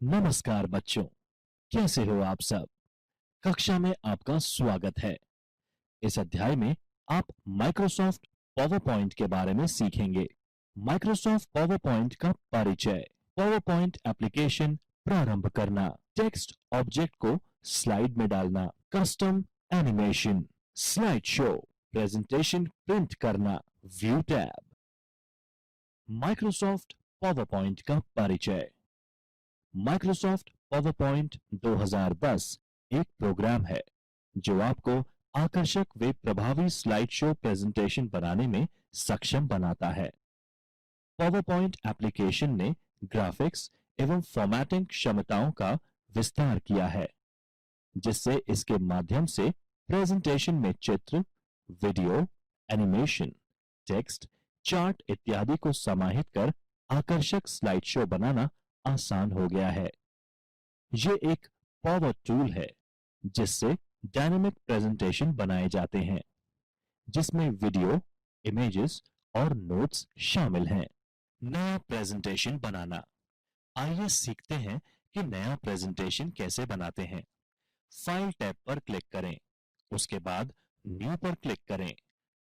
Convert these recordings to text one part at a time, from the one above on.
नमस्कार बच्चों, कैसे हो आप सब। कक्षा में आपका स्वागत है। इस अध्याय में आप माइक्रोसॉफ्ट पावर पॉइंट के बारे में सीखेंगे। माइक्रोसॉफ्ट पावर पॉइंट का परिचय, पावर पॉइंट एप्लीकेशन प्रारंभ करना, टेक्स्ट ऑब्जेक्ट को स्लाइड में डालना, custom animation, slide show, presentation print करना, view tab. Microsoft PowerPoint का परिचय। माइक्रोसॉफ्ट पावर पॉइंट 2010 एक प्रोग्राम है जो आपको आकर्षक व प्रभावी स्लाइड शो प्रेजेंटेशन बनाने में सक्षम बनाता है। पावर पॉइंट एप्लीकेशन ने ग्राफिक्स एवं फॉर्मेटिंग क्षमताओं का विस्तार किया है, जिससे इसके माध्यम से प्रेजेंटेशन में चित्र, वीडियो, एनिमेशन, टेक्स्ट, चार्ट इत्यादि को समाहित कर आकर्षक स्लाइड शो बनाना आसान हो गया है। ये एक पावर टूल है जिससे डायनामिक प्रेजेंटेशन बनाए जाते हैं, जिसमें वीडियो, इमेजेस और नोट्स शामिल हैं। नया प्रेजेंटेशन बनाना। आइए सीखते हैं कि नया प्रेजेंटेशन कैसे बनाते हैं। फाइल टैब पर क्लिक करें, उसके बाद न्यू पर क्लिक करें।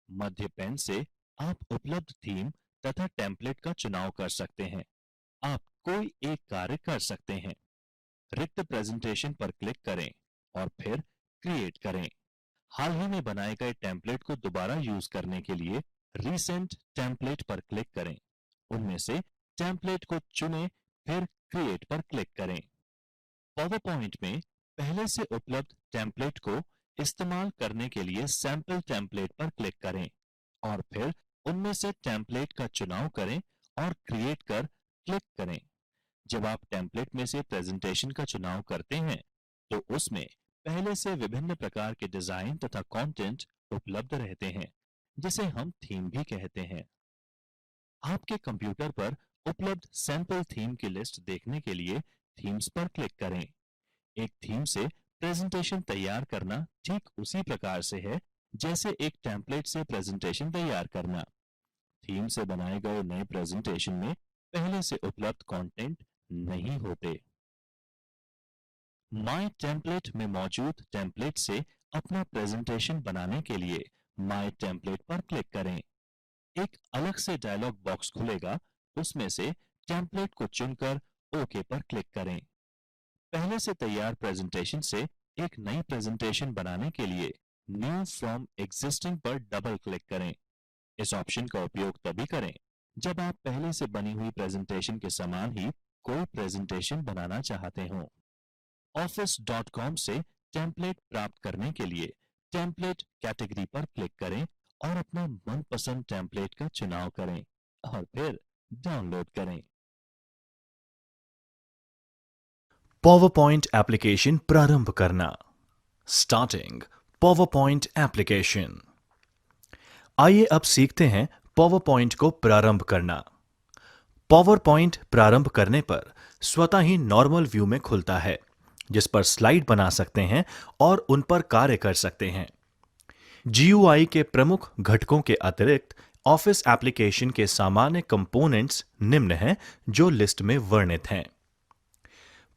मध्य पैन से आप उपलब्ध थीम तथा टेम्पलेट का चुनाव कर सकते हैं। आप कोई एक कार्य कर सकते हैं। रिक्त प्रेजेंटेशन पर क्लिक करें और फिर क्रिएट करें। हाल ही में बनाए गए टेम्पलेट को दोबारा यूज करने के लिए रीसेंट टेम्पलेट पर क्लिक करें। उनमें से टेम्पलेट को चुनें, फिर क्रिएट पर क्लिक करें। पावर पॉइंट में पहले से उपलब्ध टेम्पलेट को इस्तेमाल करने के लिए सैंपल टेम्पलेट पर क्लिक करें और फिर उनमें से टेम्पलेट का चुनाव करें और क्रिएट कर क्लिक करें। जब आप टेम्पलेट में से प्रेजेंटेशन का चुनाव करते हैं तो उसमें पहले से विभिन्न प्रकार के डिजाइन तथा कंटेंट उपलब्ध रहते हैं, जिसे हम थीम भी कहते हैं। आपके कंप्यूटर पर उपलब्ध सैंपल थीम की लिस्ट देखने के लिए थीम्स पर क्लिक करें। एक थीम से प्रेजेंटेशन तैयार करना ठीक उसी प्रकार से है जैसे एक टेम्पलेट से प्रेजेंटेशन तैयार करना। थीम से बनाए गए नए प्रेजेंटेशन में पहले से उपलब्ध कंटेंट नहीं होते। माय टेम्पलेट में मौजूद टेम्पलेट से अपना प्रेजेंटेशन बनाने के लिए माय टेम्पलेट पर क्लिक करें। एक अलग से डायलॉग बॉक्स खुलेगा, उसमें से टेम्पलेट को चुनकर ओके पर क्लिक करें। पहले से तैयार प्रेजेंटेशन से एक नई प्रेजेंटेशन बनाने के लिए न्यू फ्रॉम एग्जिस्टिंग पर डबल क्लिक करें। इस ऑप्शन का उपयोग तभी करें जब आप पहले से बनी हुई प्रेजेंटेशन के समान ही कोई प्रेजेंटेशन बनाना चाहते हो। office.com से टेम्पलेट प्राप्त करने के लिए टेम्पलेट कैटेगरी पर क्लिक करें और अपना मनपसंद टेम्पलेट का चुनाव करें और फिर डाउनलोड करें। पावर पॉइंट एप्लीकेशन प्रारंभ करना। Starting power point application. आइए अब सीखते हैं पावर पॉइंट को प्रारंभ करना। पावर पॉइंट प्रारंभ करने पर स्वतः ही नॉर्मल व्यू में खुलता है, जिस पर स्लाइड बना सकते हैं और उन पर कार्य कर सकते हैं। GUI के प्रमुख घटकों के अतिरिक्त ऑफिस एप्लीकेशन के सामान्य कंपोनेंट्स निम्न हैं जो लिस्ट में वर्णित हैं।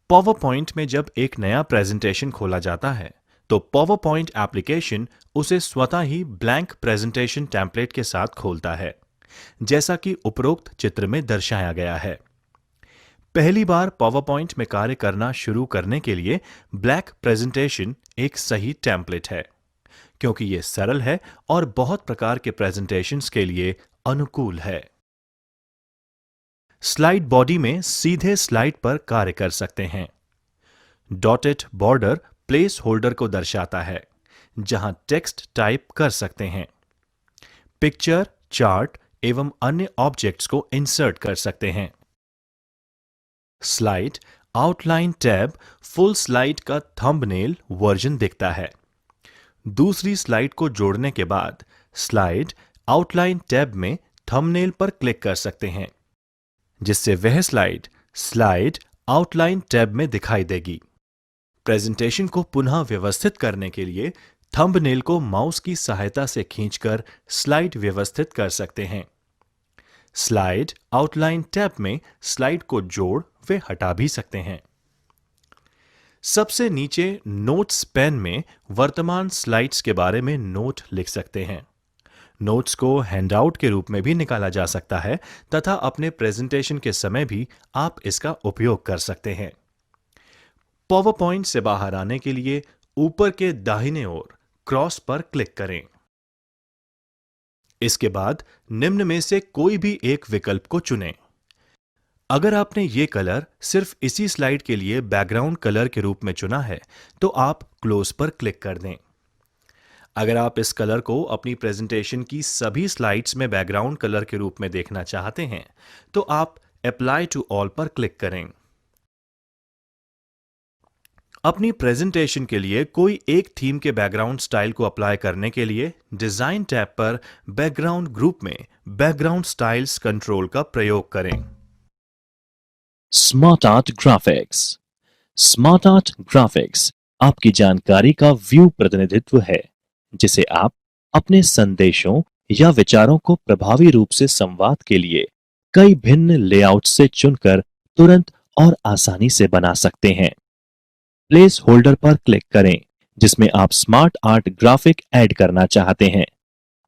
पावर पॉइंट में जब एक नया प्रेजेंटेशन खोला जाता है तो पावर पॉइंट एप्लीकेशन उसे स्वतः ही ब्लैंक प्रेजेंटेशन टेम्पलेट के साथ खोलता है, जैसा कि उपरोक्त चित्र में दर्शाया गया है। पहली बार पावर पॉइंट में कार्य करना शुरू करने के लिए ब्लैक प्रेजेंटेशन एक सही टेम्पलेट है, क्योंकि यह सरल है और बहुत प्रकार के प्रेजेंटेशंस के लिए अनुकूल है। स्लाइड बॉडी में सीधे स्लाइड पर कार्य कर सकते हैं। डॉटेड बॉर्डर प्लेस होल्डर को दर्शाता है, जहां टेक्स्ट टाइप कर सकते हैं। पिक्चर, चार्ट एवं अन्य ऑब्जेक्ट्स को इंसर्ट कर सकते हैं। Slide outline tab full slide का थंबनेल वर्जन दिखता है। दूसरी स्लाइड को जोड़ने के बाद स्लाइड आउटलाइन टैब में थंबनेल पर क्लिक कर सकते हैं, जिससे वह स्लाइड आउटलाइन टैब में दिखाई देगी। प्रेजेंटेशन को पुनः व्यवस्थित करने के लिए थंबनेल को माउस की सहायता से खींचकर स्लाइड व्यवस्थित कर सकते हैं। स्लाइड आउटलाइन टैब में स्लाइड को जोड़ व हटा भी सकते हैं। सबसे नीचे नोट्स पेन में वर्तमान स्लाइड्स के बारे में नोट लिख सकते हैं। नोट्स को हैंडआउट के रूप में भी निकाला जा सकता है तथा अपने प्रेजेंटेशन के समय भी आप इसका उपयोग कर सकते हैं। पावर पॉइंट से बाहर आने के लिए ऊपर के दाहिने ओर क्रॉस पर क्लिक करें। इसके बाद निम्न में से कोई भी एक विकल्प को चुनें। अगर आपने ये कलर सिर्फ इसी स्लाइड के लिए बैकग्राउंड कलर के रूप में चुना है तो आप क्लोज पर क्लिक कर दें। अगर आप इस कलर को अपनी प्रेजेंटेशन की सभी स्लाइड्स में बैकग्राउंड कलर के रूप में देखना चाहते हैं तो आप अप्लाई टू ऑल पर क्लिक करें। अपनी प्रेजेंटेशन के लिए कोई एक थीम के बैकग्राउंड स्टाइल को अप्लाई करने के लिए डिजाइन टैब पर बैकग्राउंड ग्रुप में बैकग्राउंड स्टाइल्स कंट्रोल का प्रयोग करें। Smart art graphics. Smart art graphics आपकी जानकारी का व्यू प्रतिनिधित्व है जिसे आप अपने संदेशों या विचारों को प्रभावी रूप से संवाद के लिए कई भिन्न लेआउट से चुनकर तुरंत और आसानी से बना सकते हैं। प्लेस होल्डर पर क्लिक करें जिसमें आप स्मार्ट आर्ट ग्राफिक ऐड करना चाहते हैं।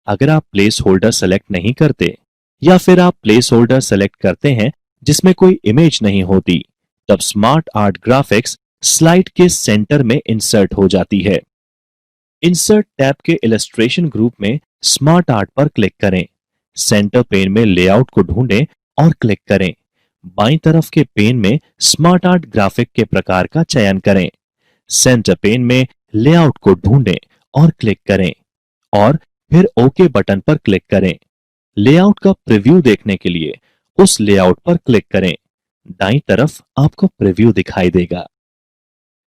अगर आप प्लेस होल्डर सेलेक्ट नहीं करते या फिर आप प्लेस होल्डर सेलेक्ट करते हैं जिसमें कोई इमेज नहीं होती, तब स्मार्ट आर्ट ग्राफिक्स स्लाइड के सेंटर में इंसर्ट हो जाती है। इंसर्ट टैब के इलस्ट्रेशन ग्रुप में स्मार्ट आर्ट पर क्लिक करें। सेंटर पेन में लेआउट को ढूंढें और क्लिक करें। बाईं तरफ के पेन में स्मार्ट आर्ट ग्राफिक के प्रकार का चयन करें। सेंटर पेन में लेआउट को ढूंढें और क्लिक करें और फिर ओके बटन पर क्लिक करें। लेआउट का प्रीव्यू देखने के लिए उस लेआउट पर क्लिक करें। दाईं तरफ आपको प्रीव्यू दिखाई देगा।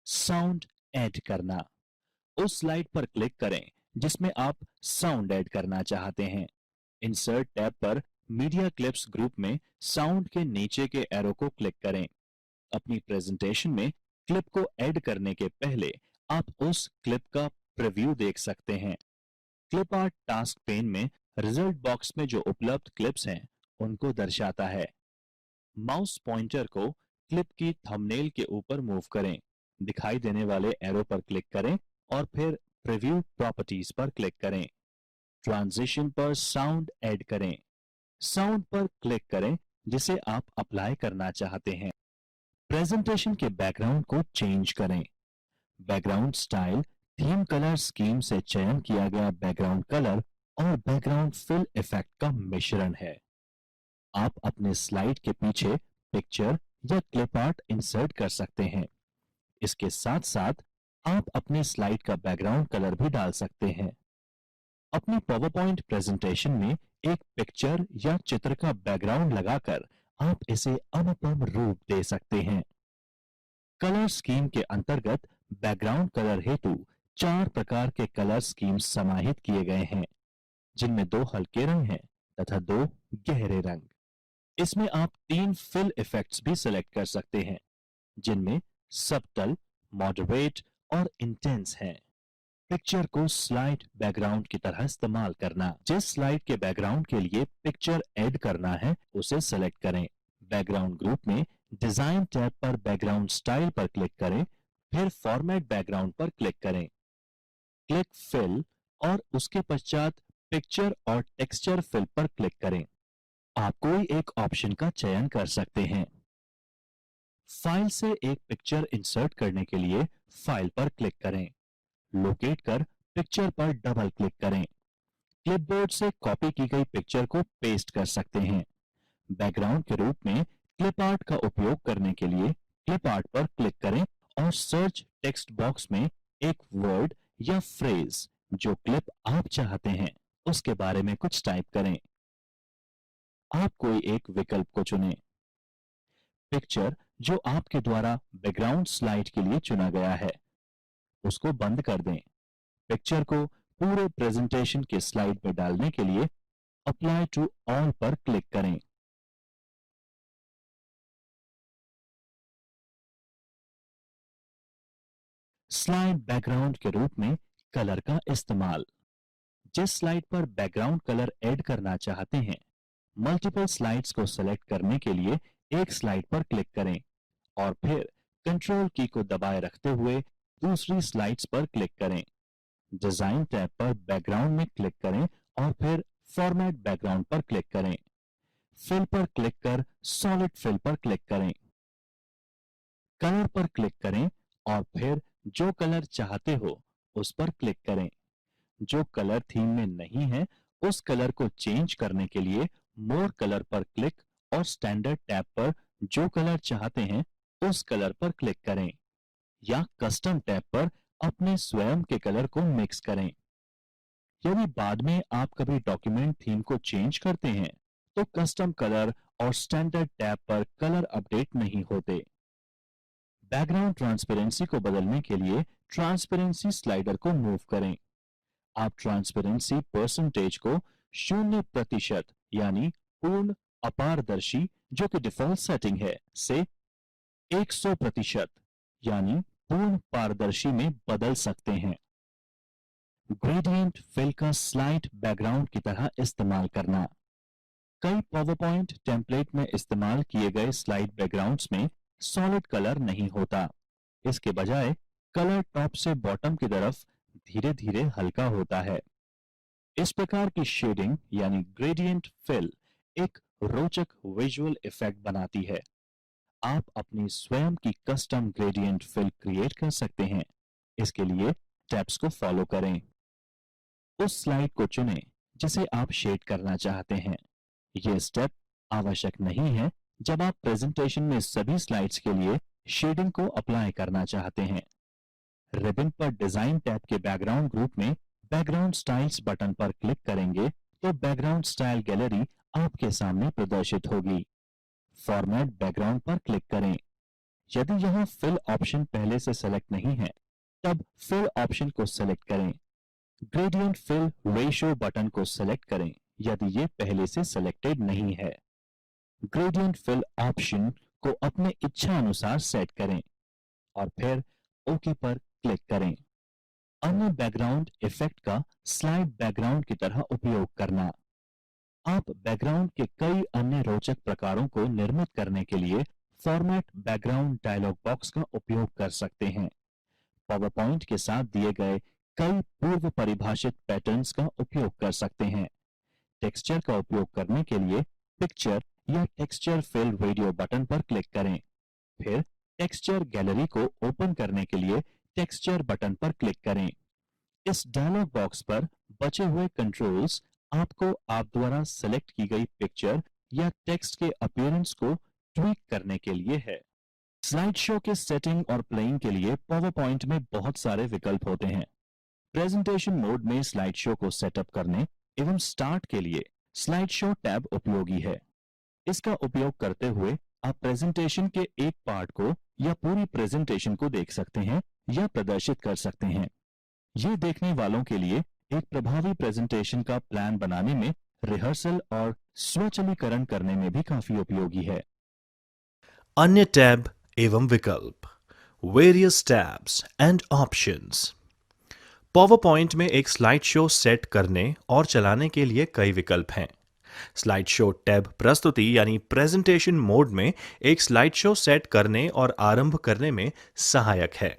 साउंड ऐड करना। उस स्लाइड पर क्लिक करें जिसमें आप साउंड ऐड करना चाहते हैं। इंसर्ट टैब पर मीडिया क्लिप्स ग्रुप में साउंड के नीचे के एरो को क्लिक करें। अपनी प्रेजेंटेशन में क्लिप को ऐड करने के पहले आप उस क्लिप का प्रीव्यू देख सकते हैं। क्लिप आर्ट टास्क पेन में रिजल्ट बॉक्स में जो उपलब्ध क्लिप्स हैं उनको दर्शाता है। माउस पॉइंटर को क्लिप की थंबनेल के ऊपर मूव करें। दिखाई देने वाले एरो पर क्लिक करें और फिर प्रीव्यू प्रॉपर्टीज पर क्लिक करें। ट्रांजिशन पर साउंड ऐड करें। साउंड पर क्लिक करें जिसे आप अप्लाई करना चाहते हैं। प्रेजेंटेशन के बैकग्राउंड को चेंज करें। Background style theme colour scheme से चयन किया गया बैकग्राउंड कलर और बैकग्राउंड फिल इफेक्ट का मिश्रण है। आप अपने स्लाइड के पीछे पिक्चर या क्लिप आर्ट इंसर्ट कर सकते हैं। इसके साथ साथ आप अपने स्लाइड का बैकग्राउंड कलर भी डाल सकते हैं। अपनी पावर पॉइंट प्रेजेंटेशन में एक पिक्चर या चित्र का बैकग्राउंड लगाकर आप इसे अनुपम रूप दे सकते हैं। कलर स्कीम के अंतर्गत बैकग्राउंड कलर हेतु 4 प्रकार के कलर स्कीम्स समाहित किए गए हैं जिनमें 2 हल्के रंग हैं तथा 2 गहरे रंग। इसमें आप 3 फिल इफेक्ट्स भी सिलेक्ट कर सकते हैं जिनमें सबटल, मॉडरेट और इंटेंस हैं। पिक्चर को स्लाइड बैकग्राउंड की तरह इस्तेमाल करना। जिस स्लाइड के बैकग्राउंड के लिए पिक्चर ऐड करना है उसे सेलेक्ट करें। बैकग्राउंड ग्रुप में डिजाइन टैब पर बैकग्राउंड स्टाइल पर क्लिक करें, फिर फॉर्मेट बैकग्राउंड पर क्लिक करें। क्लिक फिल और उसके पश्चात पिक्चर और टेक्सचर फिल पर क्लिक करें। आप कोई एक ऑप्शन का चयन कर सकते हैं। फाइल से एक पिक्चर इंसर्ट करने के लिए फाइल पर क्लिक करें। लोकेट कर पिक्चर पर डबल क्लिक करें। क्लिपबोर्ड से कॉपी की गई पिक्चर को पेस्ट कर सकते हैं। बैकग्राउंड के रूप में क्लिप आर्ट का उपयोग करने के लिए क्लिप आर्ट पर क्लिक करें और सर्च टेक्स्ट बॉक्स में एक वर्ड या फ्रेज जो क्लिप आप चाहते हैं उसके बारे में कुछ टाइप करें। आप कोई एक विकल्प को चुनें। पिक्चर जो आपके द्वारा बैकग्राउंड स्लाइड के लिए चुना गया है उसको बंद कर दें। पिक्चर को पूरे प्रेजेंटेशन के स्लाइड में डालने के लिए अप्लाई टू ऑल पर क्लिक करें। स्लाइड बैकग्राउंड के रूप में कलर का इस्तेमाल। जिस स्लाइड पर बैकग्राउंड कलर ऐड करना चाहते हैं, मल्टीपल स्लाइड्स को सेलेक्ट करने के लिए एक स्लाइड पर क्लिक करें और फिर कंट्रोल की को दबाए रखते हुए दूसरी स्लाइड्स पर क्लिक करें। डिजाइन टैब पर बैकग्राउंड में क्लिक करें और फिर फॉर्मेट बैकग्राउंड पर क्लिक करें। फिल पर क्लिक कर सॉलिड फिल पर क्लिक करें। कलर पर क्लिक करें और फिर जो कलर चाहते हो उस पर क्लिक करें। जो कलर थीम में नहीं है उस कलर को चेंज करने के लिए मोर कलर पर क्लिक और स्टैंडर्ड टैब पर जो कलर चाहते हैं उस कलर पर क्लिक करें या कस्टम टैब पर अपने स्वयं के कलर को मिक्स करें। यदि बाद में आप कभी डॉक्यूमेंट थीम को चेंज करते हैं तो कस्टम कलर और स्टैंडर्ड टैब पर कलर अपडेट नहीं होते। बैकग्राउंड ट्रांसपेरेंसी को बदलने के लिए ट्रांसपेरेंसी स्लाइडर को मूव करें। आप ट्रांसपेरेंसी परसेंटेज को 0% यानी पूर्ण अपारदर्शी जो कि डिफॉल्ट सेटिंग है से 100% यानी पूर्ण पारदर्शी में बदल सकते हैं। ग्रेडियंट फिल का स्लाइड बैकग्राउंड की तरह इस्तेमाल करना। कई पावरपॉइंट टेम्पलेट में इस्तेमाल किए गए स्लाइड बैकग्राउंड्स में सॉलिड कलर नहीं होता। इसके बजाय कलर टॉप से बॉटम की तरफ धीरे धीरे हल्का होता है। इस प्रकार की शेडिंग यानी ग्रेडियंट फिल एक रोचक विजुअल इफेक्ट बनाती है। आप अपनी स्वयं की कस्टम ग्रेडियंट फिल क्रिएट कर सकते हैं। इसके लिए स्टेप्स को फॉलो करें। उस स्लाइड को चुनें जिसे आप शेड करना चाहते हैं। यह स्टेप आवश्यक नहीं है जब आप प्रेजेंटेशन में सभी स्लाइड्स के लिए शेडिंग को अप्लाई करना चाहते हैं। रिबन पर डिजाइन टैब के बैकग्राउंड ग्रुप में बैकग्राउंड स्टाइल्स बटन पर क्लिक करेंगे तो बैकग्राउंड स्टाइल गैलरी आपके सामने प्रदर्शित होगी। फॉर्मेट बैकग्राउंड पर क्लिक करें। यदि यहां फिल ऑप्शन पहले से सेलेक्ट नहीं है तब फिल ऑप्शन को सेलेक्ट करें। ग्रेडियंट फिल रेशियो बटन को सेलेक्ट करें यदि ये पहले से सेलेक्टेड नहीं है। ग्रेडियंट फिल ऑप्शन को अपने इच्छा अनुसार सेट करें और फिर ओके पर क्लिक करें। अन्य बैकग्राउंड इफेक्ट का स्लाइड बैकग्राउंड की तरह उपयोग करना। आप बैकग्राउंड के कई अन्य रोचक प्रकारों को निर्मित करने के लिए फॉर्मेट बैकग्राउंड डायलॉग बॉक्स का उपयोग कर सकते हैं। पावरपॉइंट के साथ दिए गए कई पूर्व परिभाषित पैटर्न्स का उपयोग कर सकते हैं। टेक्सचर का उपयोग करने के लिए पिक्चर या टेक्सचर फिल रेडियो बटन पर क्लिक करें। फिर टेक्सचर गैलरी को ओपन करने के लिए टेक्सचर बटन पर क्लिक करें। इस डायलॉग बॉक्स पर बचे हुए कंट्रोल्स आपको आप द्वारा सेलेक्ट की गई पिक्चर या टेक्स्ट के अपीयरेंस को ट्वीक करने के लिए है। स्लाइड शो के सेटिंग और प्लेइंग के लिए पावर पॉइंट में बहुत सारे विकल्प होते हैं। प्रेजेंटेशन मोड में स्लाइड शो को सेटअप करने एवं स्टार्ट के लिए स्लाइड शो टैब उपयोगी है। इसका उपयोग करते हुए आप प्रेजेंटेशन के एक पार्ट को या पूरी प्रेजेंटेशन को देख सकते हैं या प्रदर्शित कर सकते हैं। ये देखने वालों के लिए एक प्रभावी प्रेजेंटेशन का प्लान बनाने में, रिहर्सल और स्वचालीकरण करने में भी काफी उपयोगी है। अन्य टैब एवं विकल्प, various tabs and options. Power point में एक स्लाइड शो सेट करने और चलाने के लिए कई विकल्प हैं। स्लाइड शो टैब प्रस्तुति यानी प्रेजेंटेशन मोड में एक स्लाइड शो सेट करने और आरंभ करने में सहायक है।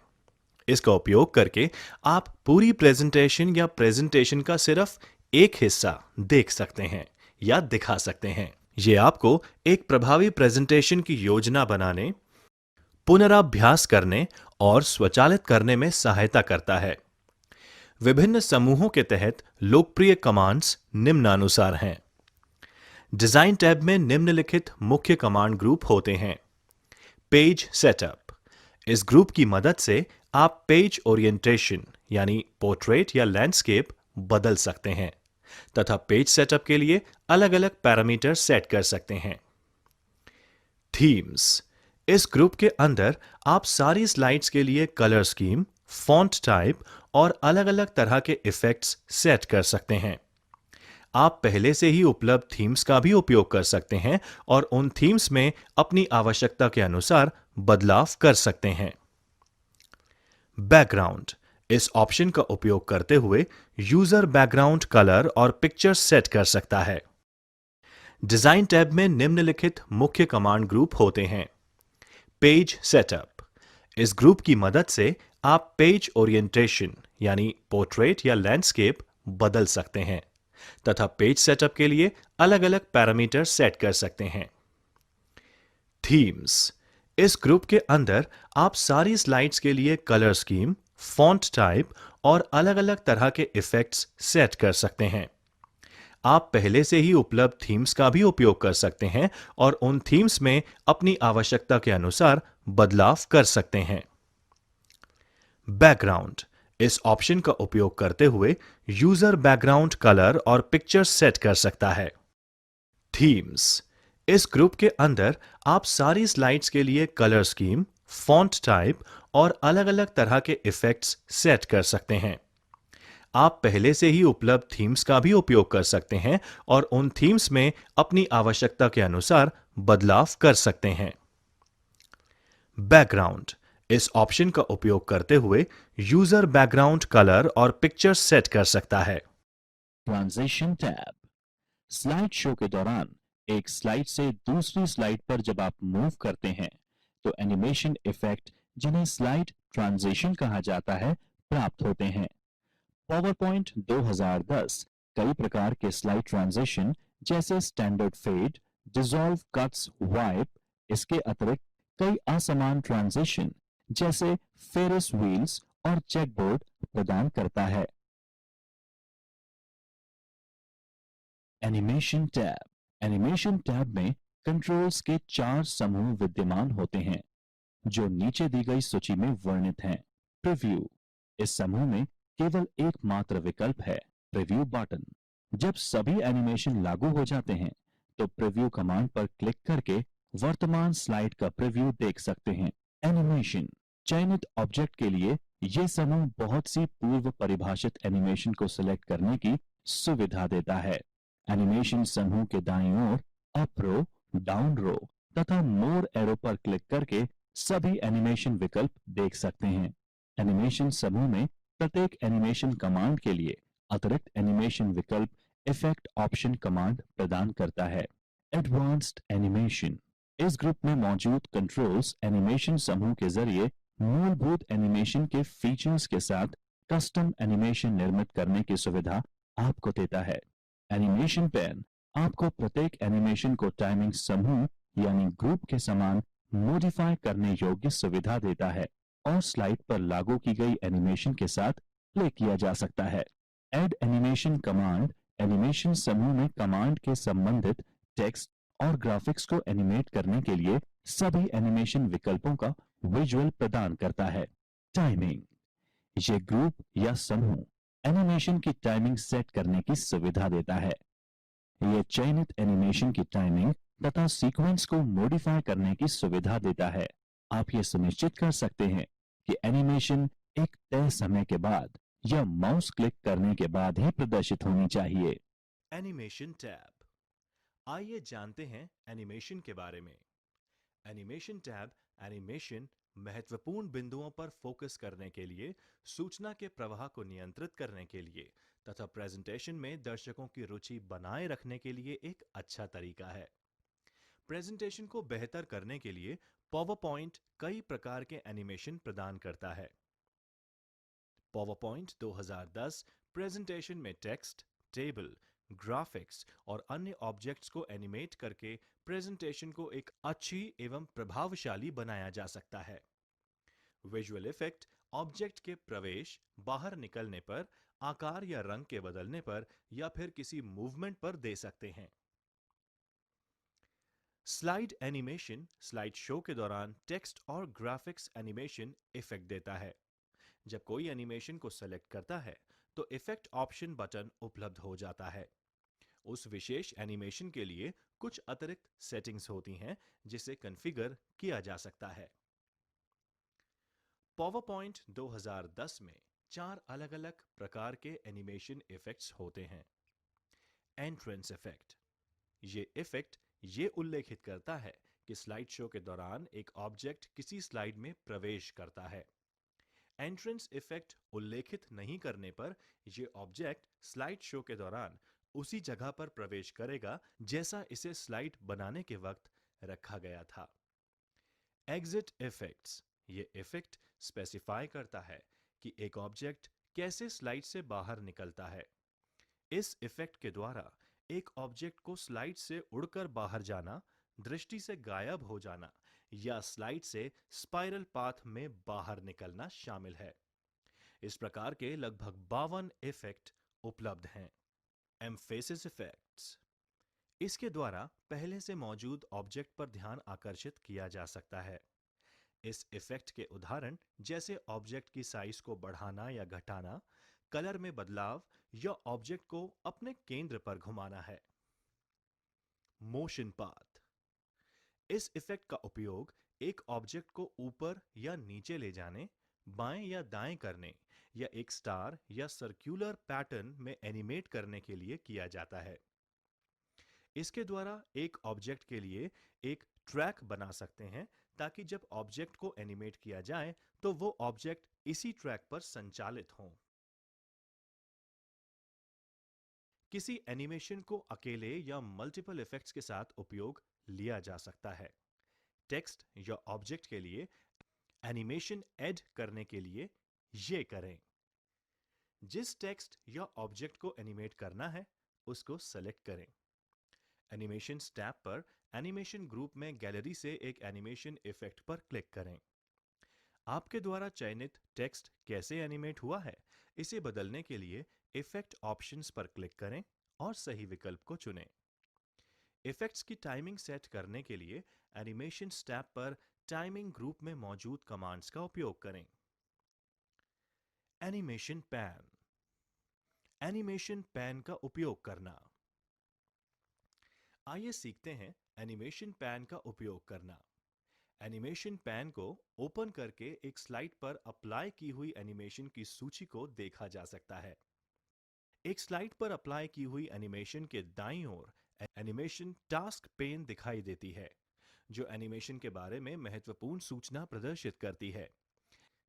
इसका उपयोग करके आप पूरी प्रेजेंटेशन या प्रेजेंटेशन का सिर्फ एक हिस्सा देख सकते हैं या दिखा सकते हैं। यह आपको एक प्रभावी प्रेजेंटेशन की योजना बनाने, पुनराभ्यास करने और स्वचालित करने में सहायता करता है। विभिन्न समूहों के तहत लोकप्रिय कमांड्स निम्नानुसार हैं। डिजाइन टैब में निम्नलिखित मुख्य कमांड ग्रुप होते हैं। पेज सेटअप, इस ग्रुप की मदद से आप पेज ओरिएंटेशन यानी पोर्ट्रेट या लैंडस्केप बदल सकते हैं तथा पेज सेटअप के लिए अलग अलग पैरामीटर सेट कर सकते हैं। थीम्स, इस ग्रुप के अंदर आप सारी स्लाइड्स के लिए कलर स्कीम, फॉन्ट टाइप और अलग अलग तरह के इफेक्ट्स सेट कर सकते हैं। आप पहले से ही उपलब्ध थीम्स का भी उपयोग कर सकते हैं और उन थीम्स में अपनी आवश्यकता के अनुसार बदलाव कर सकते हैं। बैकग्राउंड, इस ऑप्शन का उपयोग करते हुए यूजर बैकग्राउंड कलर और पिक्चर सेट कर सकता है। डिजाइन टैब में निम्नलिखित मुख्य कमांड ग्रुप होते हैं। पेज सेटअप, इस ग्रुप की मदद से आप पेज ओरिएंटेशन यानी पोर्ट्रेट या लैंडस्केप बदल सकते हैं तथा पेज सेटअप के लिए अलग-अलग पैरामीटर सेट कर सकते हैं। थीम्स। इस ग्रुप के अंदर आप सारी स्लाइड्स के लिए कलर स्कीम, फॉन्ट टाइप और अलग-अलग तरह के इफेक्ट्स सेट कर सकते हैं। आप पहले से ही उपलब्ध थीम्स का भी उपयोग कर सकते हैं और उन थीम्स में अपनी आवश्यकता के अनुसार बदलाव कर सकते हैं। बैकग्राउंड। इस ऑप्शन का उपयोग करते हुए यूजर बैकग्राउंड कलर और पिक्चर सेट कर सकता है। थीम्स। इस ग्रुप के अंदर आप सारी स्लाइड्स के लिए कलर स्कीम, फॉन्ट टाइप और अलग-अलग तरह के इफेक्ट्स सेट कर सकते हैं। आप पहले से ही उपलब्ध थीम्स का भी उपयोग कर सकते हैं और उन थीम्स में अपनी आवश्यकता के अनुसार बदलाव कर सकते हैं। बैकग्राउंड। इस ऑप्शन का उपयोग करते हुए यूजर बैकग्राउंड कलर और पिक्चर सेट कर सकता है। Transition tab. स्लाइड शो के दौरान एक स्लाइड से दूसरी स्लाइड पर जब आप मूव करते हैं तो एनिमेशन इफेक्ट, जिन्हें स्लाइड ट्रांजिशन कहा जाता है, प्राप्त होते हैं। पावरपॉइंट 2010 कई प्रकार के स्लाइड ट्रांजिशन जैसे standard fade, dissolve, cuts, wipe, इसके अतिरिक्त कई असमान ट्रांजिशन जैसे फेरिस व्हील्स और चेकबोर्ड प्रदान करता है। Animation tab. एनिमेशन टैब में कंट्रोल्स के 4 समूह विद्यमान होते हैं जो नीचे दी गई सूची में वर्णित हैं। प्रीव्यू। इस समूह में केवल एकमात्र विकल्प है, प्रीव्यू बटन। जब सभी एनिमेशन लागू हो जाते हैं तो प्रीव्यू कमांड पर क्लिक करके वर्तमान स्लाइड का प्रीव्यू देख सकते हैं। एनिमेशन। चयनित ऑब्जेक्ट के लिए यह समूह बहुत सी पूर्व परिभाषित एनिमेशन को सिलेक्ट करने की सुविधा देता है। एनिमेशन समूह के दाईं ओर अप रो, डाउन रो तथा मोर एरो पर क्लिक करके सभी एनिमेशन विकल्प देख सकते हैं। एनिमेशन समूह में प्रत्येक एनिमेशन कमांड के लिए अतिरिक्त एनिमेशन विकल्प इफेक्ट ऑप्शन कमांड प्रदान करता है। Advanced animation. इस ग्रुप में मौजूद कंट्रोल्स एनिमेशन समूह के जरिए मूलभूत एनिमेशन के फीचर्स के साथ कस्टम एनिमेशन निर्मित करने की सुविधा आपको देता है। एनिमेशन पैन आपको प्रत्येक एनिमेशन को टाइमिंग समूह यानी ग्रुप के समान मॉडिफाई करने योग्य सुविधा देता है और स्लाइड पर लागू की गई एनिमेशन के साथ प्ले किया जा सकता है। ऐड एनिमेशन कमांड एनिमेशन समूह में कमांड के संबंधित टेक्स्ट और ग्राफिक्स को एनिमेट करने के लिए सभी एनिमेशन विकल्पों का विजुअल प्रदान करता है। टाइमिंग। ये ग्रुप या समूह एनिमेशन की टाइमिंग सेट करने की सुविधा देता है। यह चयनित एनिमेशन की टाइमिंग तथा सीक्वेंस को मॉडिफाई करने की सुविधा देता है। आप ये सुनिश्चित कर सकते हैं कि एनिमेशन एक तय समय के बाद या माउस क्लिक करने के बाद ही प्रदर्शित होनी चाहिए। Animation tab. आइए जानते हैं एनिमेशन के बारे में। एनिमेशन टैब एनिमेशन महत्वपूर्ण बिंदुओं पर फोकस करने के लिए, सूचना के प्रवाह को नियंत्रित करने के लिए तथा प्रेजेंटेशन में दर्शकों की रुचि बनाए रखने के लिए एक अच्छा तरीका है। प्रेजेंटेशन को बेहतर करने के लिए पावरपॉइंट कई प्रकार के एनिमेशन प्रदान करता है। पावरपॉइंट 2010 प्रेजेंटेशन में टेक्स्ट, टेबल, ग्राफिक्स और अन्य ऑब्जेक्ट्स को एनिमेट करके प्रेजेंटेशन को एक अच्छी एवं प्रभावशाली बनाया जा सकता है। विजुअल इफेक्ट ऑब्जेक्ट के प्रवेश, बाहर निकलने पर, आकार या रंग के बदलने पर या फिर किसी मूवमेंट पर दे सकते हैं। स्लाइड एनिमेशन स्लाइड शो के दौरान टेक्स्ट और ग्राफिक्स एनिमेशन इफेक्ट देता है। जब कोई एनिमेशन को सेलेक्ट करता है तो इफेक्ट ऑप्शन बटन उपलब्ध हो जाता है। उस विशेष एनिमेशन के लिए कुछ अतिरिक्त सेटिंग्स होती हैं जिसे कॉन्फ़िगर किया जा सकता है। पावरपॉइंट 2010 में 4 अलग-अलग प्रकार के एनिमेशन इफेक्ट्स होते हैं। Entrance effect. ये इफेक्ट ये उल्लेखित करता है कि स्लाइड शो के दौरान एक ऑब्जेक्ट किसी स्लाइड में प्रवेश करता है। एंट्रेंस इफेक्ट उल्लेखित नहीं करने पर यह ऑब्जेक्ट स्लाइड शो के दौरान उसी जगह पर प्रवेश करेगा जैसा इसे स्लाइड बनाने के वक्त रखा गया था। Exit effects. ये इफेक्ट स्पेसिफाई करता है कि एक ऑब्जेक्ट कैसे स्लाइड से बाहर निकलता है। इस इफेक्ट के द्वारा एक ऑब्जेक्ट को स्लाइड से उड़कर बाहर जाना, दृष्टि से गायब हो जाना या स्लाइड से स्पाइरल पाथ में बाहर निकलना शामिल है। इस प्रकार के लगभग 52 इफेक्ट उपलब्ध हैं। एम्फेसिस इफेक्ट्स, इसके द्वारा पहले से मौजूद ऑब्जेक्ट पर ध्यान आकर्षित किया जा सकता है। इस इफेक्ट के उदाहरण जैसे ऑब्जेक्ट की साइज को बढ़ाना या घटाना, कलर में बदलाव या ऑब्जेक्ट को अपने केंद्र पर घुमाना है। मोशन पाथ, इस इफेक्ट का उपयोग एक ऑब्जेक्ट को ऊपर या नीचे ले जाने, बाएं या दाएं करने या एक स्टार या सर्कुलर पैटर्न में एनिमेट करने के लिए किया जाता है। इसके द्वारा एक ऑब्जेक्ट के लिए एक ट्रैक बना सकते हैं ताकि जब ऑब्जेक्ट को एनिमेट किया जाए तो वो ऑब्जेक्ट इसी ट्रैक पर संचालित हों। किसी एनिमेशन को अकेले या मल्टीपल इफेक्ट्स के साथ उपयोग लिया जा सकता है। टेक्स्ट या ऑब्जेक्ट के लिए एनिमेशन ऐड करने के लिए ये करें। जिस टेक्स्ट या ऑब्जेक्ट को एनिमेट करना है उसको सेलेक्ट करें। एनिमेशन टैब पर एनिमेशन ग्रुप में गैलरी से एक एनिमेशन इफेक्ट पर क्लिक करें। आपके द्वारा चयनित टेक्स्ट कैसे एनिमेट हुआ है इसे बदलने के लिए इफेक्ट ऑप्शंस पर क्लिक करें और सही विकल्प को चुनें। इफेक्ट्स की टाइमिंग सेट करने के लिए एनिमेशन टैब पर टाइमिंग ग्रुप में मौजूद कमांड्स का उपयोग करें। एनिमेशन पैन, एनिमेशन पैन का उपयोग करना। आइए सीखते हैं एनिमेशन पैन का उपयोग करना। एनिमेशन पैन को ओपन करके एक स्लाइड पर अप्लाई की हुई एनिमेशन की सूची को देखा जा सकता है। एक स्लाइड पर अप्लाई की हुई एनिमेशन के दाईं ओर एनिमेशन टास्क पेन दिखाई देती है, जो एनिमेशन के बारे में महत्वपूर्ण सूचना प्रदर्शित करती है,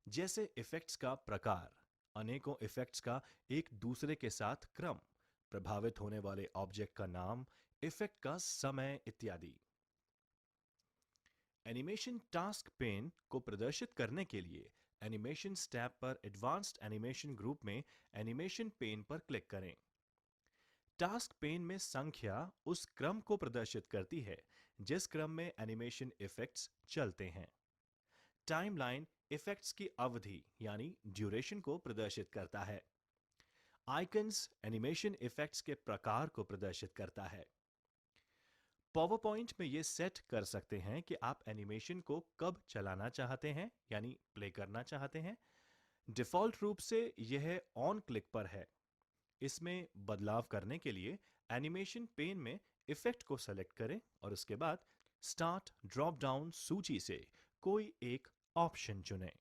जैसे इफेक्ट्स का प्रकार, अनेकों इफेक्ट्स का एक दूसरे के साथ क्रम, प्रभावित होने वाले ऑब्जेक्ट का नाम, इफेक्ट का समय इत्यादि। एनिमेशन टास्क पेन को प्रदर्शित करने के लिए एनिमेशन टैब पर एडवांस्ड एनिमेशन ग्रुप में एनिमेशन पेन पर क्लिक करें। टास्क पेन में संख्या उस क्रम को प्रदर्शित करती है जिस क्रम में एनिमेशन इफेक्ट्स चलते हैं। टाइमलाइन इफेक्ट्स की अवधि यानी ड्यूरेशन को प्रदर्शित करता है। आइकन्स एनिमेशन इफेक्ट्स के प्रकार को प्रदर्शित करता है। पावर पॉइंट में ये सेट कर सकते हैं कि आप एनिमेशन को कब चलाना चाहते हैं यानी प्ले करना चाहते हैं। डिफॉल्ट रूप से यह ऑन क्लिक पर है। इसमें बदलाव करने के लिए एनिमेशन पेन में इफेक्ट को सेलेक्ट करें और उसके बाद स्टार्ट ड्रॉप डाउन सूची से कोई एक ऑप्शन चुनें।